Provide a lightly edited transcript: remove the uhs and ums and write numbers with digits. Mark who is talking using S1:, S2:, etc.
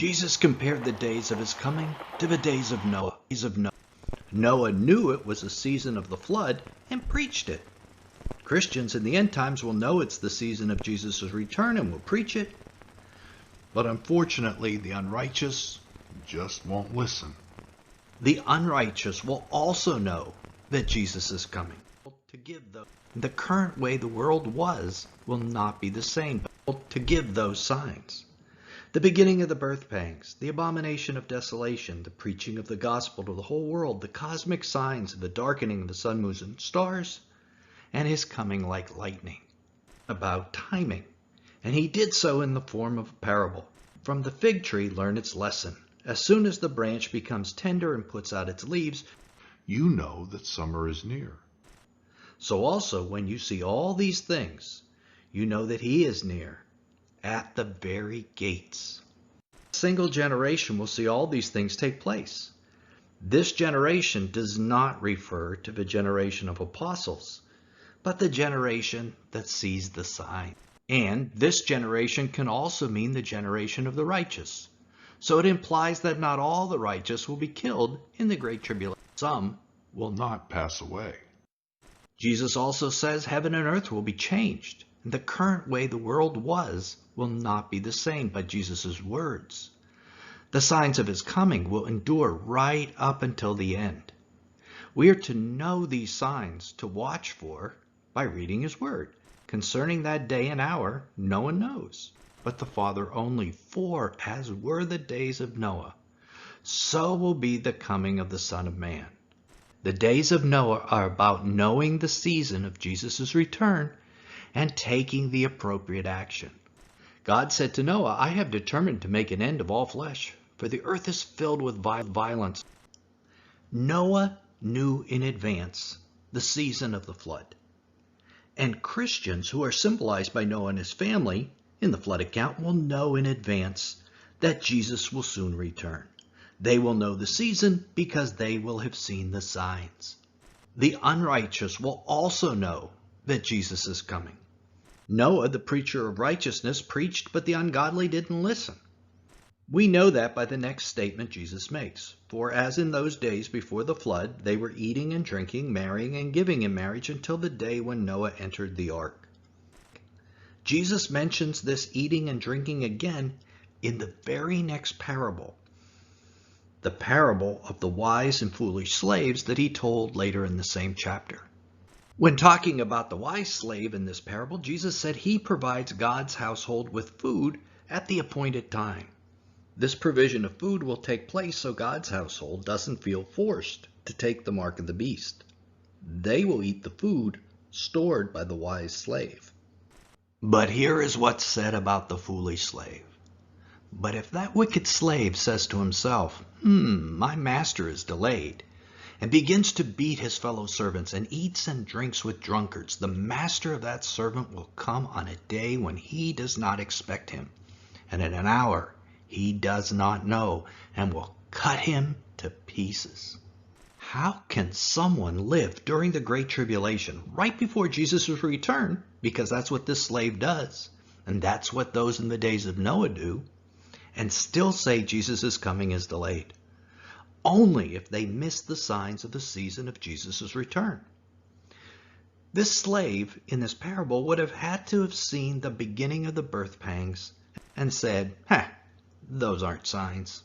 S1: Jesus compared the days of his coming to the days of Noah. Noah knew it was a season of the flood and preached it. Christians in the end times will know it's the season of Jesus' return and will preach it.
S2: But unfortunately, the unrighteous just won't listen.
S1: The unrighteous will also know that Jesus is coming. The current way the world was will not be the same, but to give those signs. The beginning of the birth pangs, the abomination of desolation, the preaching of the gospel to the whole world, the cosmic signs of the darkening of the sun, moons, and stars, and his coming like lightning. About timing. And he did so in the form of a parable. From the fig tree learn its lesson. As soon as the branch becomes tender and puts out its leaves,
S2: you know that summer is near.
S1: So also when you see all these things, you know that he is near, at the very gates. A single generation will see all these things take place. This generation does not refer to the generation of apostles, but the generation that sees the sign. And this generation can also mean the generation of the righteous. So it implies that not all the righteous will be killed in the Great Tribulation. Some
S2: will not pass away.
S1: Jesus also says heaven and earth will be changed. The current way the world was will not be the same by Jesus' words. The signs of his coming will endure right up until the end. We are to know these signs to watch for by reading his word. Concerning that day and hour, no one knows, but the Father only. For as were the days of Noah, so will be the coming of the Son of Man. The days of Noah are about knowing the season of Jesus' return and taking the appropriate action. God said to Noah, I have determined to make an end of all flesh, for the earth is filled with violence. Noah knew in advance the season of the flood. And Christians who are symbolized by Noah and his family in the flood account will know in advance that Jesus will soon return. They will know the season because they will have seen the signs. The unrighteous will also know that Jesus is coming. Noah, the preacher of righteousness, preached, but the ungodly didn't listen. We know that by the next statement Jesus makes. For as in those days before the flood, they were eating and drinking, marrying and giving in marriage until the day when Noah entered the ark. Jesus mentions this eating and drinking again in the very next parable. The parable of the wise and foolish slaves that he told later in the same chapter. When talking about the wise slave in this parable, Jesus said he provides God's household with food at the appointed time. This provision of food will take place so God's household doesn't feel forced to take the mark of the beast. They will eat the food stored by the wise slave. But here is what's said about the foolish slave. But if that wicked slave says to himself, my master is delayed, and begins to beat his fellow servants and eats and drinks with drunkards, the master of that servant will come on a day when he does not expect him, and in an hour he does not know, and will cut him to pieces. How can someone live during the Great Tribulation, right before Jesus' return, because that's what this slave does, and that's what those in the days of Noah do, and still say Jesus' coming is delayed? Only if they miss the signs of the season of Jesus' return. This slave in this parable would have had to have seen the beginning of the birth pangs and said, those aren't signs.